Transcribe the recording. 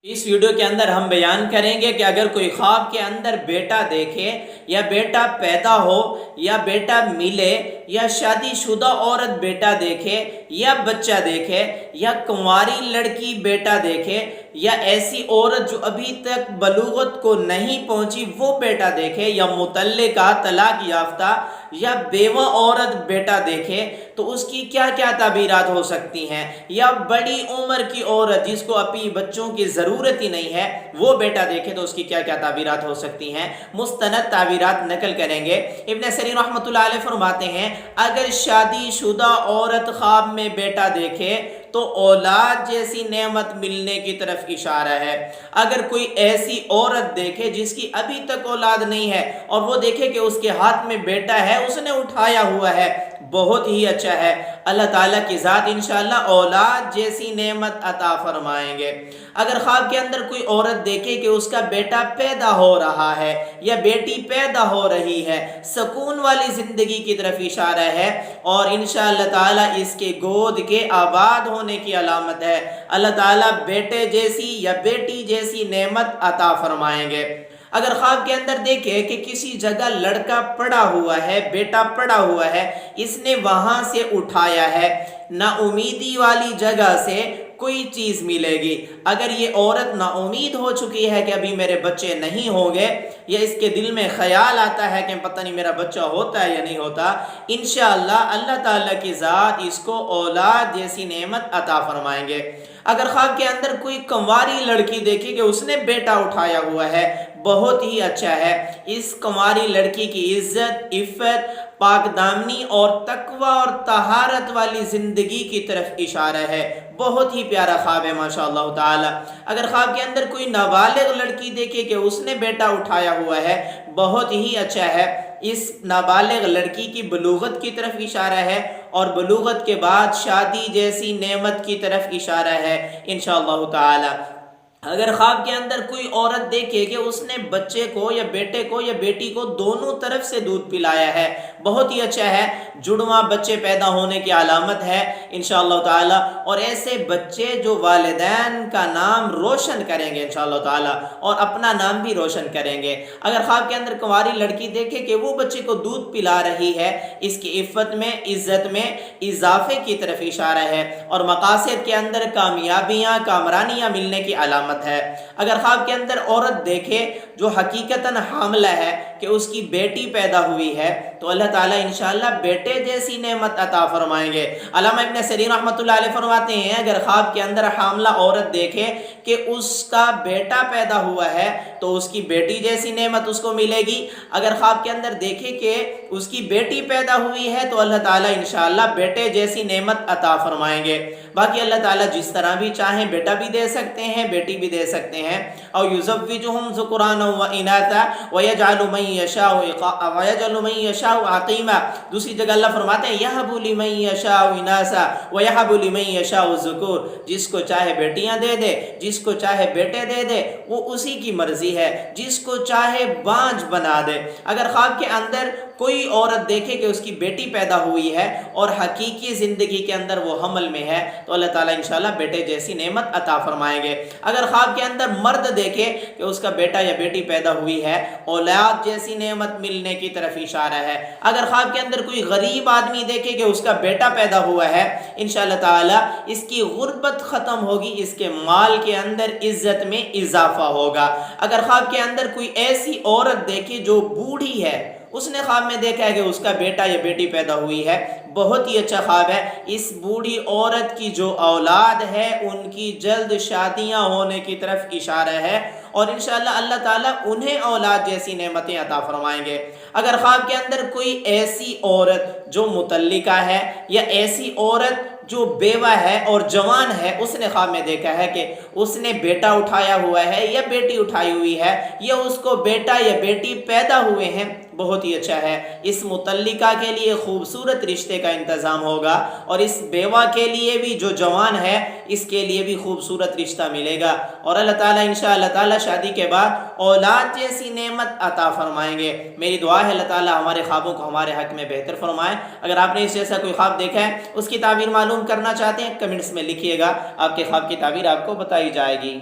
इस वीडियो के अंदर हम बयान करेंगे कि अगर कोई ख्वाब के अंदर बेटा देखे या बेटा पैदा हो या बेटा मिले या शादीशुदा औरत बेटा देखे या बच्चा देखे या कुंवारी लड़की बेटा देखे या ऐसी औरत जो अभी तक बलूगत को नहीं पहुंची वो बेटा देखे या मुतल्लिका तलाक याफ्ता या बेवा औरत बेटा देखे तो उसकी क्या क्या ताबीरात हो सकती हैं। या बड़ी उम्र की औरत जिसको अभी बच्चों की ज़रूरत ही नहीं है वो बेटा देखे तो उसकी क्या क्या ताबीरात हो सकती हैं। मुस्तनद ताबीरात नकल करेंगे। इब्न सरीर रहमतुल्लाह अलैह फरमाते हैं अगर शादीशुदा औरत ख्वाब में बेटा देखे तो औलाद जैसी नेमत मिलने की तरफ इशारा है। अगर कोई ऐसी औरत देखे जिसकी अभी तक औलाद नहीं है और वो देखे कि उसके हाथ में बेटा है, उसने उठाया हुआ है, बहुत ही अच्छा है, अल्लाह ताला की ज़ात इंशाअल्लाह औलाद जैसी नेमत अता फरमाएंगे। अगर ख्वाब के अंदर कोई औरत देखे कि उसका बेटा पैदा हो रहा है या बेटी पैदा हो रही है, सुकून वाली ज़िंदगी की तरफ इशारा है और इंशाअल्लाह ताला इसके गोद के आबाद होने की अलामत है। अल्लाह ताला बेटे जैसी या बेटी जैसी नेमत अता फरमाएंगे। अगर ख्वाब के अंदर देखे कि किसी जगह लड़का पड़ा हुआ है, बेटा पड़ा हुआ है, इसने वहां से उठाया है, ना उम्मीदी वाली जगह से कोई चीज़ मिलेगी। अगर ये औरत नाउमीद हो चुकी है कि अभी मेरे बच्चे नहीं होंगे या इसके दिल में ख्याल आता है कि पता नहीं मेरा बच्चा होता है या नहीं होता, इंशाअल्लाह अल्लाह ताला की ज़ात इसको औलाद जैसी नेमत अता फरमाएंगे। अगर ख्वाब के अंदर कोई कंवारी लड़की देखे कि उसने बेटा उठाया हुआ है, बहुत ही अच्छा है। इस कंवारी लड़की की इज्जत, इफ़्फ़त, पाकदामनी और तकवा और तहारत वाली ज़िंदगी की तरफ इशारा है। बहुत ही प्यारा ख्वाब है माशाअल्लाह ताला। अगर ख्वाब के अंदर कोई नाबालिग लड़की देखे कि उसने बेटा उठाया हुआ है, बहुत ही अच्छा है। इस नाबालिग लड़की की बलूगत की तरफ इशारा है और बलूगत के बाद शादी जैसी नेमत की तरफ इशारा है इंशाअल्लाह ताला। अगर ख्वाब के अंदर कोई औरत देखे कि उसने बच्चे को या बेटे को या बेटी को दोनों तरफ से दूध पिलाया है, बहुत ही अच्छा है, जुड़वा बच्चे पैदा होने की अलामत है इंशाअल्लाह ताला। और ऐसे बच्चे जो वालिदैन का नाम रोशन करेंगे इंशाअल्लाह ताला और अपना नाम भी रोशन करेंगे। अगर ख्वाब के अंदर कुंवारी लड़की देखे कि वो बच्चे को दूध पिला रही है, इसकी इफ़्फ़त में, इज़्ज़त में इजाफे की तरफ इशारा है और मकासद के अंदर कामयाबियाँ, कामरानियाँ मिलने की अलामत है। अगर ख्वाब के अंदर औरत देखे जो हकीकतन हामला है कि उसकी बेटी पैदा हुई है तो अल्लाह ताला इंशाअल्लाह बेटे जैसी नेमत अता फरमाएंगे। अल्लामा इब्न सरीर रहमतुल्लाह अलैह फरमाते हैं अगर ख्वाब के अंदर हामला औरत देखे कि उसका बेटा पैदा हुआ है तो उसकी बेटी जैसी नेमत उसको मिलेगी। अगर ख्वाब के अंदर देखे कि उसकी बेटी पैदा हुई है तो अल्लाह ताला इंशाअल्लाह बेटे जैसी नेमत अता फरमाएंगे। बाकी अल्लाह ताला जिस तरह भी चाहें बेटा भी दे सकते हैं, बेटी भी दे सकते हैं। और युज़व्विजुहुम ज़ुकुराना व इनासा व यजअलु मन यशाउ अक़ीमा। दूसरी जगह अल्लाह फरमाते हैं यहबु लिमन यशाउ इनासा व यहबु लिमन यशाउ ज़ुकुर। जिसको चाहे बेटियां दे दे, जिसको चाहे बेटे दे दे, वो उसी की मर्जी है, जिसको चाहे बांझ बना दे। अगर ख्वाब के अंदर कोई औरत देखे कि उसकी बेटी पैदा हुई है और हकीकी ज़िंदगी के अंदर वो हमल में है तो अल्लाह ताला इंशाअल्लाह बेटे जैसी नेमत अता फरमाएंगे। अगर ख्वाब के अंदर मर्द देखे कि उसका बेटा या बेटी पैदा हुई है, औलाद जैसी नेमत मिलने की तरफ इशारा है। अगर ख्वाब के अंदर कोई गरीब आदमी देखे कि उसका बेटा पैदा हुआ है, इंशाअल्लाह ताला इसकी गुर्बत ख़त्म होगी, इसके माल के अंदर इज़्ज़त में इजाफा होगा। अगर ख्वाब के अंदर कोई ऐसी औरत देखे जो बूढ़ी है, उसने ख्वाब में देखा है कि उसका बेटा या बेटी पैदा हुई है, बहुत ही अच्छा ख्वाब है। इस बूढ़ी औरत की जो औलाद है उनकी जल्द शादियां होने की तरफ इशारा है और इंशाअल्लाह अल्लाह ताला उन्हें औलाद जैसी नेमतें अता फरमाएंगे। अगर ख्वाब के अंदर कोई ऐसी औरत जो मुतल्लिका है या ऐसी औरत जो बेवा है और जवान है, उसने ख्वाब में देखा है कि उसने बेटा उठाया हुआ है या बेटी उठाई हुई है या उसको बेटा या बेटी पैदा हुए हैं, बहुत ही अच्छा है। इस मुतल्लिका के लिए खूबसूरत रिश्ते का इंतज़ाम होगा और इस बेवा के लिए भी जो जवान है इसके लिए भी खूबसूरत रिश्ता मिलेगा और अल्लाह ताला इंशाअल्लाह ताला शादी के बाद औलाद जैसी नेमत अता फरमाएंगे। मेरी दुआ है अल्लाह ताला हमारे ख्वाबों को हमारे हक़ में बेहतर फरमाए। अगर आपने इस जैसा कोई ख्वाब देखा है, उसकी ताबीर मालूम करना चाहते हैं, कमेंट्स में लिखिएगा, आपके ख्वाब की ताबीर आपको बताई जाएगी।